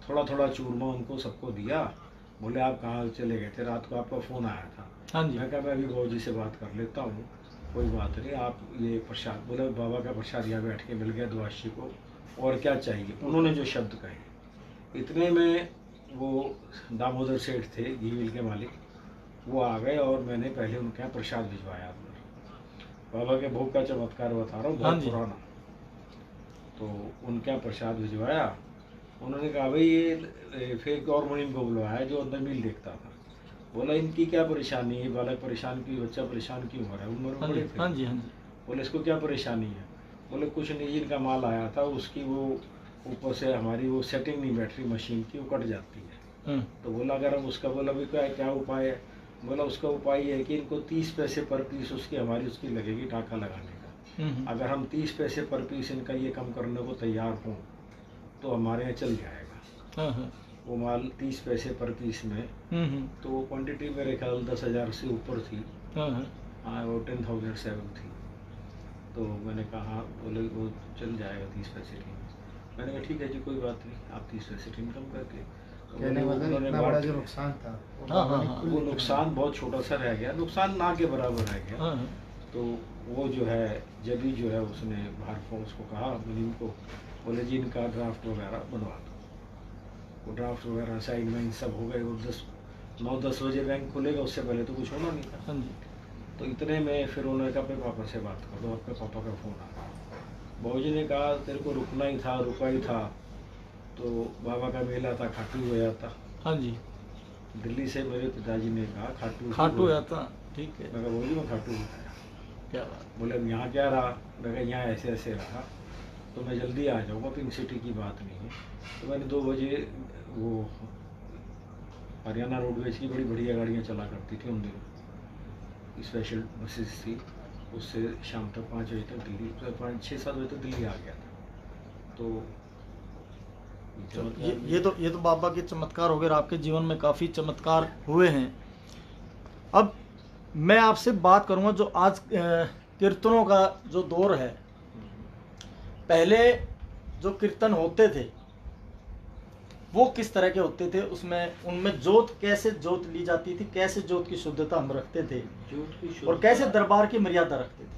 थोड़ा थोड़ा चूरमा उनको सबको दिया। बोले आप कहाँ चले गए थे? रात को आपका फ़ोन आया था। हाँ जी। मैं कहा मैं अभी बाबू जी से बात कर लेता हूँ, कोई बात नहीं, आप ये प्रसाद, बोले बाबा का प्रसाद यहाँ बैठ के मिल गया द्वादशी को, और क्या चाहिए? उन्होंने जो शब्द कहे, इतने में वो दामोदर सेठ थे घी मिल के मालिक, वो आ गए और मैंने पहले उनके यहाँ प्रसाद भिजवाया अंदर। बाबा के भोग का चमत्कार बता रहा हूँ, बहुत पुराना। तो उनके यहाँ प्रसाद भिजवाया। उन्होंने कहा भाई ये फिर और मुनीम को बुलवाया जो अंदर मिल देखता था। बोला इनकी क्या परेशानी है? बालक परेशान क्यों, बच्चा परेशान क्यों हो रहा है? उम्र बड़े थे। हाँ जी। हाँ जी। बोले इसको क्या परेशानी है? बोले कुछ नहीं, इनका माल आया था, उसकी वो ऊपर से हमारी वो सेटिंग नहीं बैठ रही मशीन की, वो कट जाती है। तो बोला अगर हम उसका, बोला भी क्या उपाय है? बोला उसका उपाय ये है कि इनको 30 पैसे पर पीस उसकी हमारी उसकी लगेगी टाका लगाने का। अगर हम 30 पैसे पर पीस इनका ये कम करने को तैयार हों तो हमारे यहाँ चल जाएगा। वो माल 30 पैसे पर पीस में, तो वो क्वांटिटी मेरे ख्याल 10,000 से ऊपर थी। हाँ वो 10,007 थी। तो मैंने कहा, बोले वो चल जाएगा 30 पैसे की। मैंने कहा ठीक है जी कोई बात नहीं, आप 30 पैसे इनकम करके। उन्होंने बड़ा जो नुकसान था वो नुकसान बहुत छोटा सा रह गया, नुकसान ना के बराबर रह गया। तो वो जो है जब भी जो है उसने बाहर को उसको कहा मुनीम को, बोले जी इनका ड्राफ्ट वगैरह बनवा दो। वो ड्राफ्ट वगैरह साइन वाइन सब हो गए। वो 9-10 बजे बैंक खुलेगा, उससे पहले तो कुछ होना नहीं था। हाँ जी। तो इतने में फिर उन्होंने कहा अपने पापा से बात कर दो। अपने पापा का फ़ोन आ गया। बाबूजी ने कहा तेरे को रुकना ही था, रुका ही था। तो बाबा का मेला था, खाटू गया था। हाँ जी। दिल्ली से मेरे पिताजी ने कहा खाटू गया था, ठीक है। मैं कहा बाबूजी मैं खाटू हूँ। क्या बात। बोले अब यहाँ क्या रहा? मैं कहा यहाँ ऐसे ऐसे रहा, तो मैं जल्दी आ जाऊँगा, पिंक सिटी की बात नहीं है। तो मैंने 2 बजे वो हरियाणा रोडवेज की बड़ी बढ़िया गाड़ियाँ चला करती थी उन दिनों, स्पेशल बसेस थी। उससे शाम तक 5 बजे तक दिल्ली, 5-6-7 बजे तक दिल्ली आ गया था। तो ये तो बाबा के चमत्कार हो गए। आपके जीवन में काफ़ी चमत्कार हुए हैं। अब मैं आपसे बात करूंगा जो आज कीर्तनों का जो दौर है, पहले जो कीर्तन होते थे वो किस तरह के होते थे, उसमें उनमें जोत कैसे जोत ली जाती थी, कैसे जोत की शुद्धता हम रखते थे और कैसे दरबार की मर्यादा रखते थे?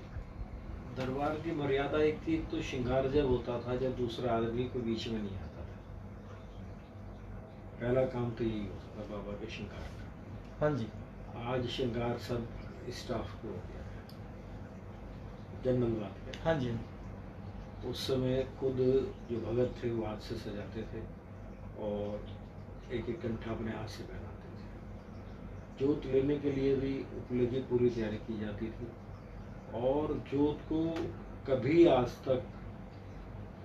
दरबार की मर्यादा एक थी, तो श्रृंगार जब होता था जब दूसरा आदमी को बीच में नहीं आता था। पहला काम तो यही होता था बाबा के श्रृंगार का। हाँ जी। आज श्रृंगार सब स्टाफ को हो गया है, जनरल बात है। हाँ जी। उस समय खुद जो भगत थे वो हाथ से सजाते थे और एक एक कंठा अपने हाथ से पहनाते थे। जोत लेने के लिए भी उपले की पूरी तैयारी की जाती थी और जोत को कभी आज तक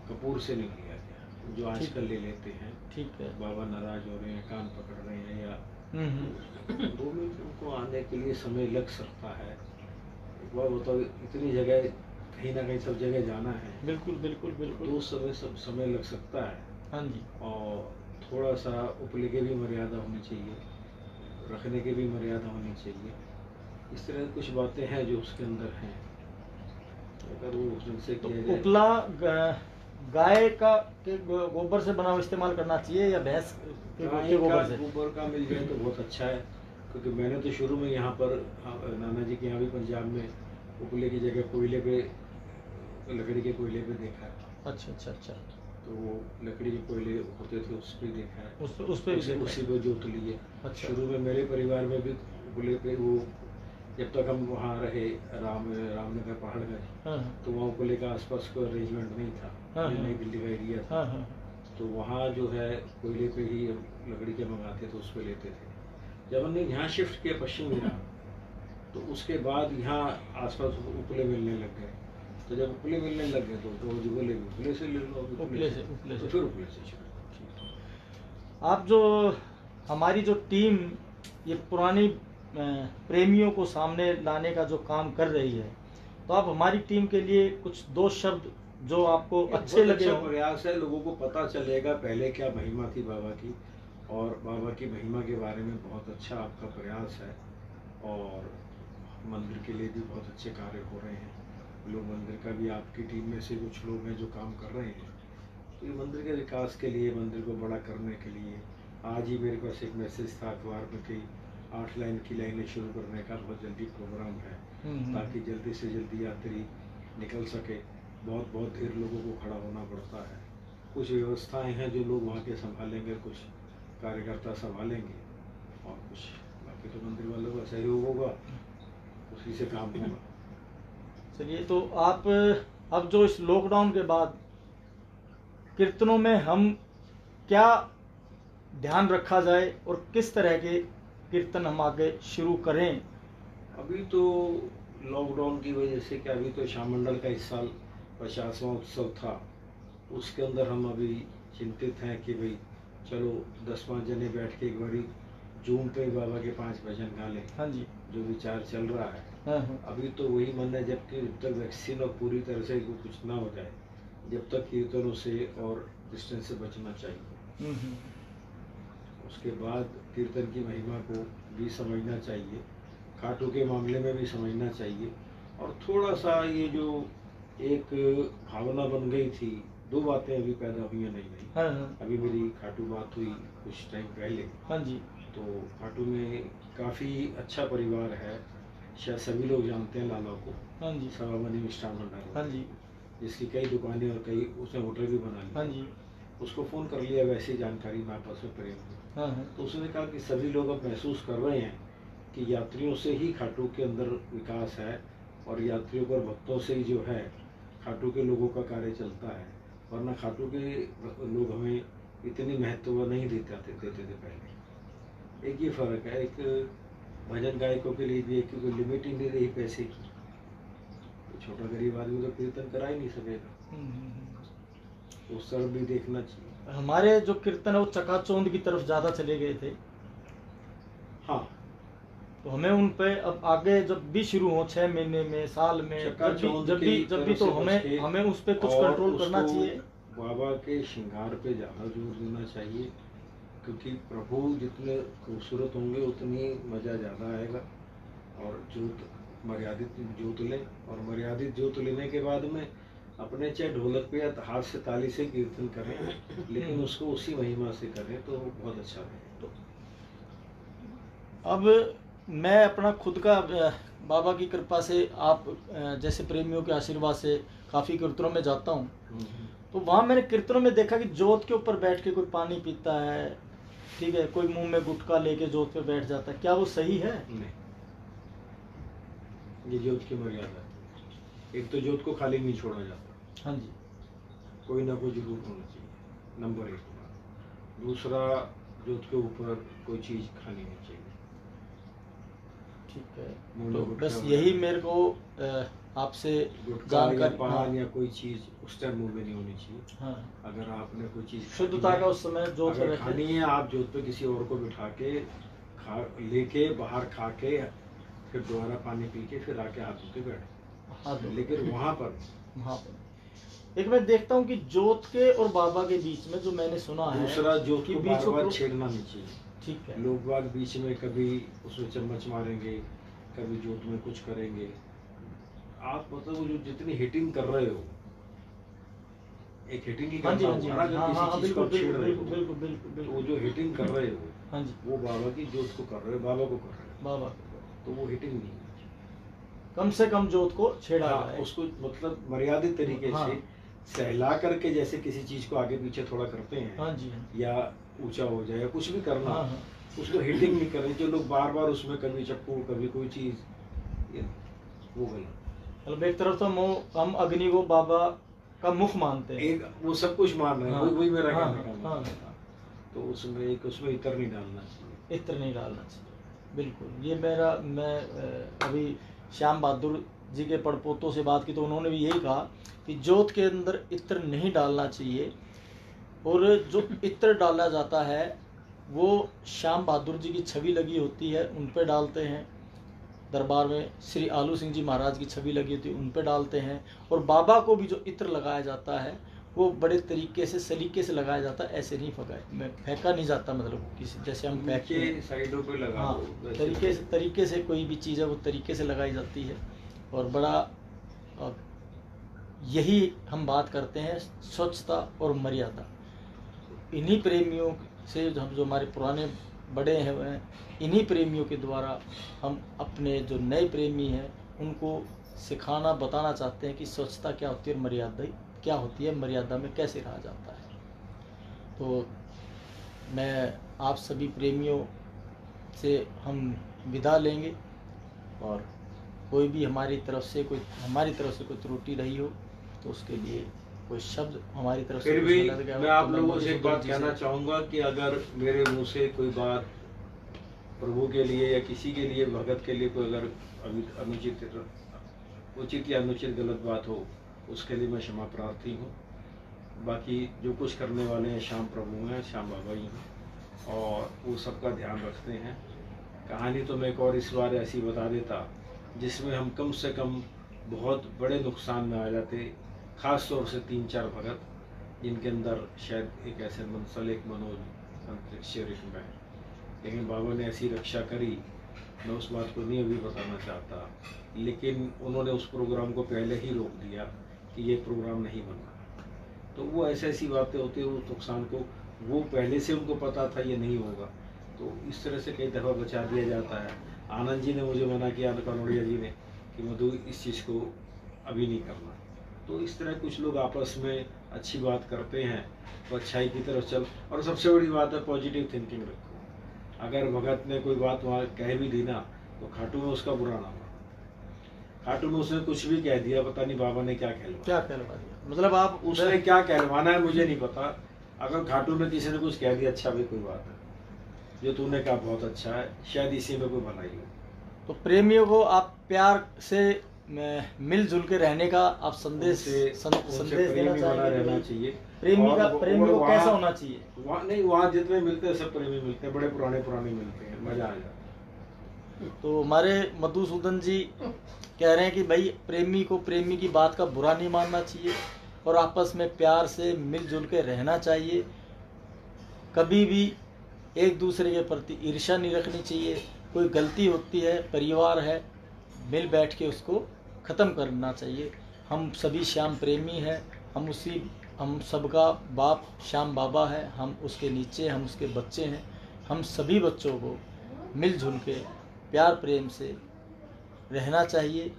कपूर से नहीं लिया गया, जो आजकल ले लेते हैं। ठीक है। बाबा नाराज हो रहे हैं, कान पकड़ रहे हैं या वो भी उनको आने के लिए समय लग सकता है। एक बार बताओ, इतनी जगह कहीं ना कहीं सब जगह जाना है। बिल्कुल बिल्कुल बिल्कुल। तो सब समय लग सकता है। हाँ जी। और थोड़ा सा उपले की भी मर्यादा होनी चाहिए, रखने की भी मर्यादा होनी चाहिए। इस तरह कुछ बातें हैं जो उसके अंदर हैं। अगर वो उनसे किया जाए, उपला गाय का के गोबर से बना हुआ इस्तेमाल करना चाहिए या भैंस के गोबर से? गोबर का मिल जाए तो बहुत अच्छा है, क्योंकि मैंने तो शुरू में यहाँ पर नाना जी के यहाँ भी पंजाब में उपले की जगह कोयले पे, लकड़ी के कोयले पे देखा है। अच्छा अच्छा अच्छा। तो वो लकड़ी के कोयले होते थे, उस पर देखा है। उस पे उसी पे जोत ली है। अच्छा। शुरू में मेरे परिवार में भी उपले पे वो, जब तक हम वहाँ रहे रामनगर पहाड़गंज, हाँ। तो वहाँ उपले का आसपास कोई अरेंजमेंट नहीं था। हाँ। नई दिल्ली का एरिया था। हाँ। तो वहाँ जो है कोयले पे ही लकड़ी के मंगाते थे, उस पर लेते थे। जब हमने यहाँ शिफ्ट किया पश्चिम बिहार, तो उसके बाद यहाँ आसपास उपले मिलने लग गए। तो जब उपले मिलने लग गए तो जो बोले उपले से ले लो, उपले से तो फिर उपले से शुरू। आप जो हमारी जो टीम ये पुरानी प्रेमियों को सामने लाने का जो काम कर रही है, तो आप हमारी टीम के लिए कुछ 2 शब्द जो आपको अच्छे लगे अच्छा हो। प्रयास है, लोगों को पता चलेगा पहले क्या महिमा थी बाबा की, और बाबा की महिमा के बारे में बहुत अच्छा आपका प्रयास है। और मंदिर के लिए भी बहुत अच्छे कार्य हो रहे हैं। लोग मंदिर का भी, आपकी टीम में से कुछ लोग हैं जो काम कर रहे हैं। तो ये मंदिर के विकास के लिए, मंदिर को बड़ा करने के लिए, आज ही मेरे पास एक मैसेज था अखबार में कि 8 लाइन की लाइनें शुरू करने का बहुत जल्दी प्रोग्राम है, ताकि जल्दी से जल्दी यात्री निकल सके। बहुत देर लोगों को खड़ा होना पड़ता है। कुछ व्यवस्थाएं हैं जो लोग वहाँ के संभालेंगे, कुछ कार्यकर्ता संभालेंगे, और कुछ बाकी तो मंदिर वालों का सहयोग होगा, उसी से काम होगा। चलिए, तो आप अब जो इस लॉकडाउन के बाद कीर्तनों में हम क्या ध्यान रखा जाए और किस तरह के कीर्तन हम आगे शुरू करें? अभी तो लॉकडाउन की वजह से, क्या अभी तो श्याम मंडल का इस साल 50वां उत्सव था, उसके अंदर हम अभी चिंतित हैं कि भाई चलो 10-5 जने बैठ के एक बारी जूम पे बाबा के 5 भजन गा लें। हाँ जी। जो विचार चल रहा है। हाँ। अभी तो वही मन है, जबकि जब तक वैक्सीन और पूरी तरह से कुछ ना हो जाए, जब तक कीर्तनों से और डिस्टेंस से बचना चाहिए। उसके बाद कीर्तन की महिमा को भी समझना चाहिए, खाटू के मामले में भी समझना चाहिए। और थोड़ा सा ये जो एक भावना बन गई थी, 2 बातें अभी पैदा हुई हैं नई। हाँ। अभी मेरी खाटू बात हुई कुछ टाइम पहले। हाँ जी। तो खाटू में काफ़ी अच्छा परिवार है, शायद सभी लोग जानते हैं लाला को, हाँ जी, सवामनी मिष्ठान भंडार, हाँ जी, जिसकी कई दुकानें और कई उसने होटल भी बना ली। हाँ जी, उसको फ़ोन कर लिया, वैसी जानकारी में आपस में प्रेम हुई। हाँ हाँ, तो उसने कहा कि सभी लोग अब महसूस कर रहे हैं कि यात्रियों से ही खाटू के अंदर विकास है, और यात्रियों और भक्तों से ही जो है खाटू के लोगों का कार्य चलता है, वरना खाटू के लोग हमें इतनी महत्व नहीं देते थे पहले। एक ये फ़र्क है, एक भजन गायकों के लिए भी एक कोई लिमिट ही नहीं रही पैसे की, तो छोटा गरीब आदमी तो कीर्तन करा ही नहीं सकेगा, तो उस तरफ भी देखना चाहिए। हमारे जो कीर्तन है वो चकाचौंध की तरफ ज़्यादा चले गए थे, हाँ, तो हमें उन पे अब आगे जब भी शुरू हो 6 महीने में, साल में, चकाचौंध जब भी तरफ तो से बच के हमें उस पे कुछ और कंट्रोल करना उसको चाहिए। बाबा के श्रृंगार पे ज़्यादा जोर देना चाहिए, क्योंकि प्रभु जितने खूबसूरत होंगे उतनी मज़ा ज़्यादा आएगा। और जोत मर्यादित जोत लें, और मर्यादित जोत लेने के बाद में अपने चाहे ढोलक पे या हाथ से ताली से कीर्तन करें, लेकिन उसको उसी महिमा से करें तो बहुत अच्छा रहेगा। अब मैं अपना खुद का बाबा की कृपा से, आप जैसे प्रेमियों के आशीर्वाद से काफ़ी कीर्तनों में जाता हूँ, तो वहाँ मैंने कीर्तनों में देखा कि जोत के ऊपर बैठ के कोई पानी पीता है, ठीक है, कोई मुंह में गुटखा लेके जोत पे बैठ जाता है, क्या वो सही है? नहीं, ये जोत की मर्यादा है। एक तो जोत को खाली नहीं छोड़ा जाता, हाँ जी, कोई ना कोई जरूर होना चाहिए, नंबर 1। दूसरा, जोत के ऊपर कोई चीज़ खानी नहीं चाहिए। ठीक है, मुंह तो में गुटखा बस वगैरह, यही मेरे को आपसे गुटखा या जानकारी, पान हाँ, या कोई चीज़ उस टाइम मुंह में नहीं होनी चाहिए। हाँ, अगर आपने कोई चीज़ शुद्धता का उस समय जोत अगर में खानी है, आप जोत पे किसी और को बिठा के खा लेके बाहर खा के फिर दोबारा पानी पी के फिर आके हाथ धो के बैठ, हाँ, तो लेकिन वहाँ पर एक मैं देखता हूँ कि जोत के और बाबा के बीच में जो मैंने सुना है, दूसरा जोत कि को बीच बार बार में छेड़ना नहीं चाहिए। ठीक है, लोग बाग बीच में कभी उसमें चम्मच मारेंगे, कभी जोत में कुछ करेंगे। आप मतलब वो जो जितनी हिटिंग कर रहे हो, एक हिटिंग ही हाँ जी, करना हाँ जी, होगा ना, हाँ, अगर हाँ, किसी चीज को बिल्कुल छेड़ रहे बिल्कुल हो, बिल्कुल बिल्कुल तो वो बिल्कुल, जो हिटिंग कर रहे हो हाँ जी, वो बाबा की जोत को कर रहे हो, बाबा को कर रहे बाबा हो, तो वो हिटिंग नहीं है। कम से कम जोत को छेड़ा हाँ, जाए, उसको मतलब मर्यादित तरीके हाँ, से सहला करके, जैसे किसी चीज को आगे पीछे थोड़ा करते हैं, हाँ जी, हाँ, या ऊंचा हो जाए या कुछ भी करना, हाँ, हाँ, उसको हिटिंग नहीं करें। जो लोग बार बार उसमें कभी चप्पू कभी कोई चीज, ये वो गलत। मतलब एक तरफ तो हम अग्नि को बाबा का मुख मानते हैं, एक वो सब कुछ मान रहे हैं, हाँ, वही मेरा हाँ, कहने का हाँ, मतलब है। तो उसमें इतर नहीं डालना चाहिए। इत्र नहीं डालना चाहिए, बिल्कुल। ये मैं अभी श्याम बहादुर जी के पड़पोतों से बात की तो उन्होंने भी यही कहा कि जोत के अंदर इत्र नहीं डालना चाहिए, और जो इत्र डाला जाता है वो श्याम बहादुर जी की छवि लगी होती है उन पे डालते हैं, दरबार में श्री आलू सिंह जी महाराज की छवि लगी होती है उन पे डालते हैं, और बाबा को भी जो इत्र लगाया जाता है वो बड़े तरीके से सलीके से लगाया जाता है, ऐसे नहीं फेंका नहीं जाता, मतलब किसी जैसे हम फेंकते हैं, नीचे साइडों पे लगा हाँ, दो, वैसे तरीके से कोई भी चीज़ है वो तरीके से लगाई जाती है। और बड़ा यही हम बात करते हैं, स्वच्छता और मर्यादा। इन्हीं प्रेमियों से जो हमारे पुराने बड़े हैं, इन्हीं प्रेमियों के द्वारा हम अपने जो नए प्रेमी हैं उनको सिखाना बताना चाहते हैं कि स्वच्छता क्या होती है और मर्यादा क्या होती है, मर्यादा में कैसे रहा जाता है। तो मैं आप सभी प्रेमियों से हम विदा लेंगे, और कोई भी हमारी तरफ से कोई त्रुटि रही हो तो उसके लिए कोई शब्द हमारी तरफ से फिर भी कुछ गलत मैं आप तो लोगों से एक बात जी कहना चाहूँगा कि अगर मेरे मुंह से कोई बात प्रभु के लिए या किसी के लिए, भगत के लिए कोई अगर उचित या अनुचित गलत बात हो, उसके लिए मैं क्षमा प्रार्थी हूँ। बाकी जो कुछ करने वाले हैं श्याम प्रभु हैं, श्याम बाबा ही हैं, और वो सबका ध्यान रखते हैं। कहानी तो मैं एक और इस बार ऐसी बता देता जिसमें हम कम से कम बहुत बड़े नुकसान में आ जाते, खास तौर से 3-4 भगत जिनके अंदर शायद एक ऐसे मंसल, एक मनोज अंतरिक्षीय रिश्म है, लेकिन बाबा ने ऐसी रक्षा करी। मैं उस बात को नहीं अभी बताना चाहता, लेकिन उन्होंने उस प्रोग्राम को पहले ही रोक दिया कि ये प्रोग्राम नहीं बनना। तो वो ऐसी बातें होती है, उस नुकसान को वो पहले से उनको पता था ये नहीं होगा, तो इस तरह से कई दफ़ा बचा दिया जाता है। आनंद जी ने मुझे मना किया, कनौड़िया जी ने, कि मधु इस चीज़ को अभी नहीं करना। तो इस तरह कुछ लोग आपस में अच्छी बात करते हैं तो अच्छाई की तरफ चल। और सबसे बड़ी बात है पॉजिटिव थिंकिंग रखो। अगर भगत ने कोई बात वहाँ कह भी दी ना तो खाटू में उसका बुरा ना हो। खाटू में उसने कुछ भी कह दिया, पता नहीं बाबा ने क्या कहलवाया। क्या कहलवा दिया, मतलब आप उसने क्या कहलवाना है मुझे नहीं पता। अगर खाटू में किसी ने कुछ कह दिया, अच्छा भाई कोई बात है, जो तूने कहा बहुत अच्छा है, शायद इसी में कोई भलाई हो। तो प्रेमियों को आप प्यार से मिलजुल के रहने का आप संदेश देना रहना चाहिए। प्रेमी का और प्रेमी को वहाँ- कैसा होना चाहिए? वहाँ नहीं, वहाँ जितने मिलते हैं सब प्रेमी मिलते हैं, बड़े पुराने मिलते हैं, मजा आ जाता है। तो हमारे मधुसूदन जी कह रहे हैं कि भाई प्रेमी को प्रेमी की बात का बुरा नहीं मानना चाहिए और आपस में प्यार से मिलजुल के रहना चाहिए। कभी भी एक दूसरे के प्रति ईर्ष्या नहीं रखनी चाहिए। कोई गलती होती है, परिवार है, मिल बैठ के उसको ख़त्म करना चाहिए। हम सभी श्याम प्रेमी हैं, हम सबका बाप श्याम बाबा है, हम उसके नीचे, हम उसके बच्चे हैं। हम सभी बच्चों को मिलजुल के प्यार प्रेम से रहना चाहिए।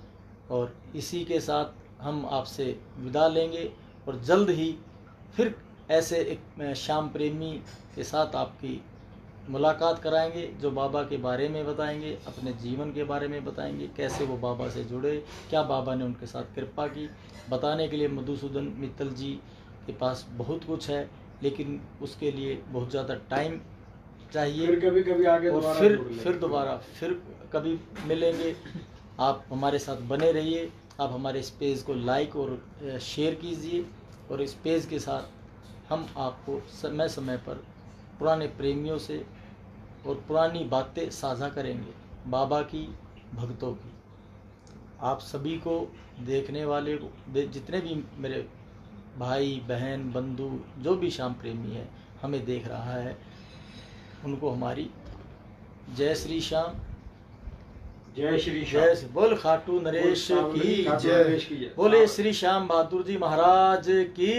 और इसी के साथ हम आपसे विदा लेंगे और जल्द ही फिर ऐसे एक श्याम प्रेमी के साथ आपकी मुलाकात कराएंगे, जो बाबा के बारे में बताएंगे, अपने जीवन के बारे में बताएंगे, कैसे वो बाबा से जुड़े, क्या बाबा ने उनके साथ कृपा की। बताने के लिए मधुसूदन मित्तल जी के पास बहुत कुछ है, लेकिन उसके लिए बहुत ज़्यादा टाइम चाहिए। फिर कभी आगे और फिर दोबारा फिर कभी मिलेंगे। आप हमारे साथ बने रहिए। आप हमारे इस पेज को लाइक और शेयर कीजिए और इस पेज के साथ हम आपको समय समय पर पुराने प्रेमियों से और पुरानी बातें साझा करेंगे, बाबा की, भक्तों की। आप सभी को देखने वाले जितने भी मेरे भाई बहन बंधु जो भी श्याम प्रेमी है हमें देख रहा है, उनको हमारी जय श्री श्याम, जय श्री श्याम। बोल खाटू नरेश की जय, बोले श्री श्याम बहादुर जी महाराज की,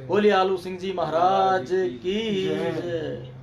बोले आलू सिंह जी महाराज की जय।